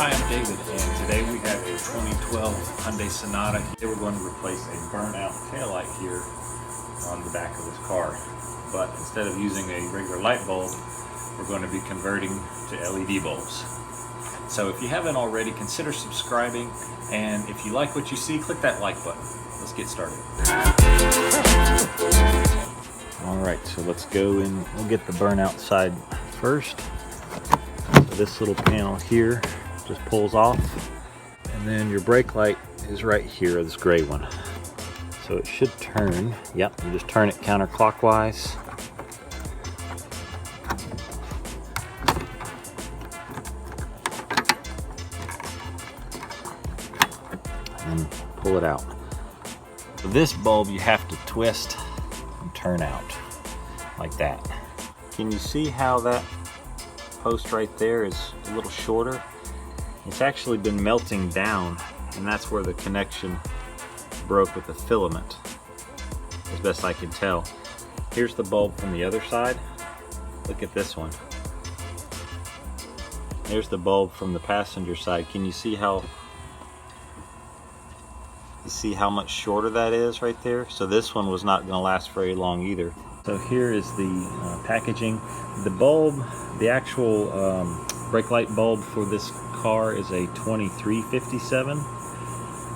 Hi, I'm David, and today we have a 2012 Hyundai Sonata. Today we're going to replace a burnout taillight here on the back of this car. But instead of using a regular light bulb, we're going to be converting to LED bulbs. So if you haven't already, consider subscribing, and if you like what you see, click that like button. Let's get started. Alright, so let's go and we'll get the burnout side first. So this little panel here just pulls off, and then your brake light is right here, this gray one. So it should turn. Yep, you just turn it counterclockwise. And pull it out. For this bulb you have to twist and turn out like that. Can you see how that post right there is a little shorter? It's actually been melting down, and that's where the connection broke with the filament, as best I can tell. Here's the bulb from the other side. Look at this one. Here's the bulb from the passenger side. Can you see how much shorter that is right there? So this one was not going to last very long either. So here is the packaging. The bulb, the actual brake light bulb for this car is a 2357,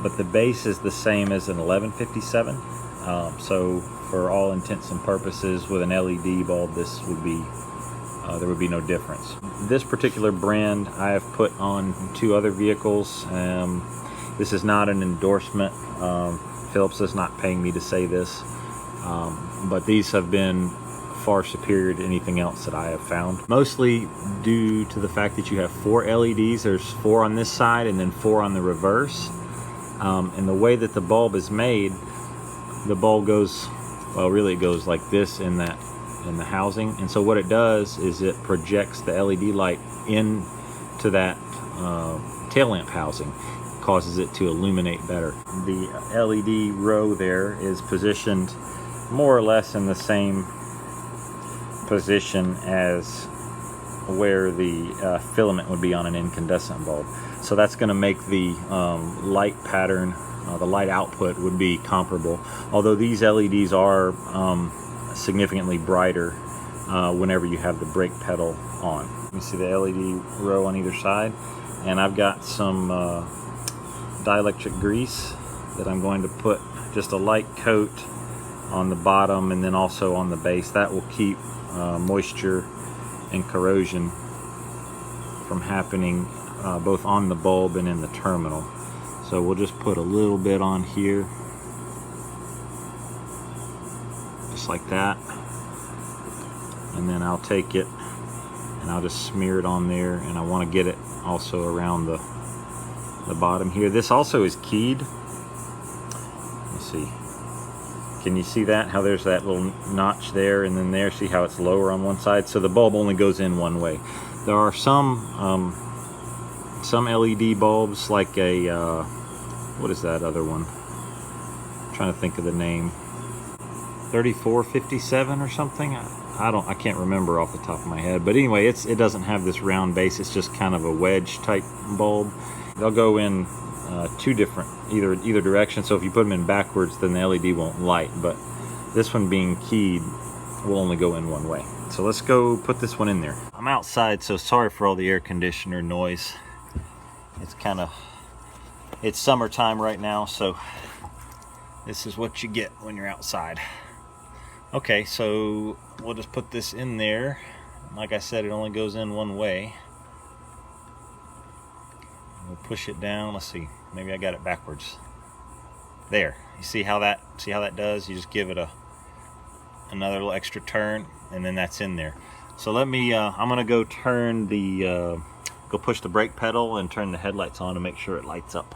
but the base is the same as an 1157. So for all intents and purposes, with an LED bulb, this would be there would be no difference. This particular brand I have put on 2 other vehicles. This is not an endorsement. Philips is not paying me to say this, but these have been far superior to anything else that I have found. Mostly due to the fact that you have 4 LEDs. There's 4 on this side and then 4 on the reverse. And the way that the bulb is made, the bulb goes, well, really it goes like this in the housing. And so what it does is it projects the LED light into that tail lamp housing, causes it to illuminate better. The LED row there is positioned more or less in the same position as where the filament would be on an incandescent bulb. So that's going to make the light pattern, the light output would be comparable. Although these LEDs are significantly brighter whenever you have the brake pedal on. You see the LED row on either side, and I've got some dielectric grease that I'm going to put just a light coat on the bottom and then also on the base. That will keep moisture and corrosion from happening both on the bulb and in the terminal. So we'll just put a little bit on here, just like that, and then I'll take it and I'll just smear it on there, and I want to get it also around the bottom here. This also is keyed. Let's see. Can you see that? How there's that little notch there and then there? See how it's lower on one side? So the bulb only goes in one way. There are some LED bulbs, like a what is that other one? I'm trying to think of the name. 3457 or something. I can't remember off the top of my head. But anyway, it doesn't have this round base. It's just kind of a wedge type bulb. They'll go in 2 different, either direction. So if you put them in backwards, then the LED won't light. But this one being keyed will only go in one way. So let's go put this one in there. I'm outside, so sorry for all the air conditioner noise. It's summertime right now, so this is what you get when you're outside. Okay, so we'll just put this in there. Like I said, it only goes in one way. We'll push it down. Let's see. Maybe I got it backwards. There. You see how that does? You just give it another little extra turn, and then that's in there. So let me. I'm gonna go turn the go push the brake pedal and turn the headlights on to make sure it lights up.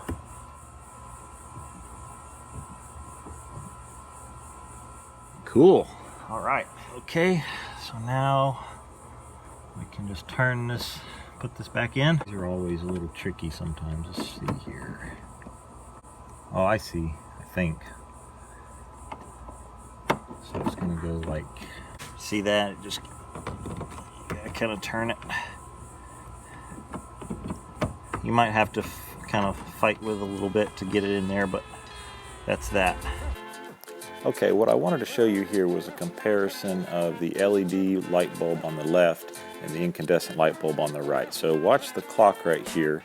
Cool. All right. Okay. So now we can just turn this. Put this back in. These are always a little tricky sometimes. Let's see here. Oh, I see. I think. So it's going to go like, see that? It just kind of turn it. You might have to kind of fight with a little bit to get it in there, but that's that. Okay, what I wanted to show you here was a comparison of the LED light bulb on the left and the incandescent light bulb on the right. So watch the clock right here.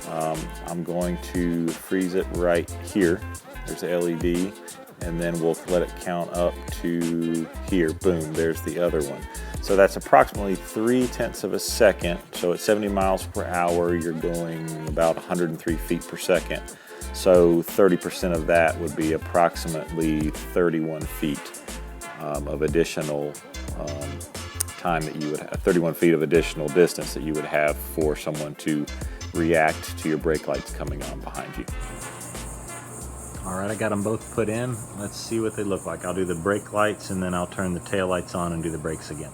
I'm going to freeze it right here. There's the LED, and then we'll let it count up to here. Boom, there's the other one. So that's approximately 0.3 of a second. So at 70 miles per hour, you're going about 103 feet per second. So 30% of that would be approximately 31 feet of additional time that you would have, 31 feet of additional distance that you would have for someone to react to your brake lights coming on behind you. All right, I got them both put in. Let's see what they look like. I'll do the brake lights and then I'll turn the tail lights on and do the brakes again.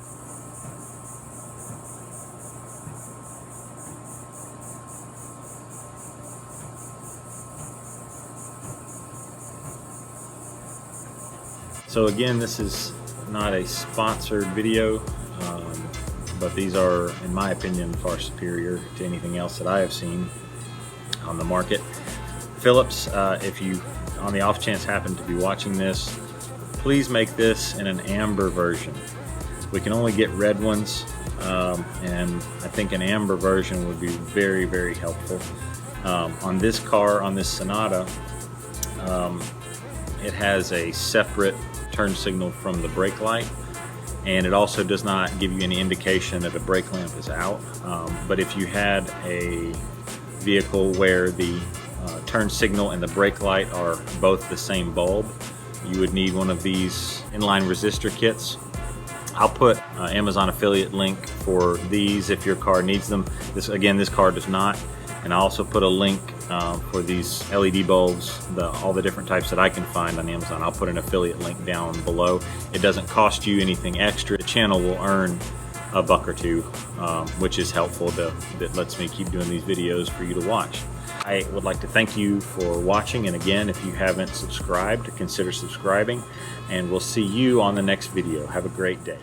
So again, this is not a sponsored video, but these are, in my opinion, far superior to anything else that I have seen on the market. Philips, if you on the off chance happen to be watching this, please make this in an amber version. We can only get red ones, and I think an amber version would be very, very helpful. On this car, on this Sonata, it has a separate turn signal from the brake light, and it also does not give you any indication that the brake lamp is out. But if you had a vehicle where the turn signal and the brake light are both the same bulb, you would need one of these inline resistor kits. I'll put Amazon affiliate link for these if your car needs them. This car does not. And I also put a link for these LED bulbs, all the different types that I can find on Amazon. I'll put an affiliate link down below. It doesn't cost you anything extra. The channel will earn a buck or two, which is helpful. That lets me keep doing these videos for you to watch. I would like to thank you for watching, and again, if you haven't subscribed, consider subscribing, and we'll see you on the next video. Have a great day.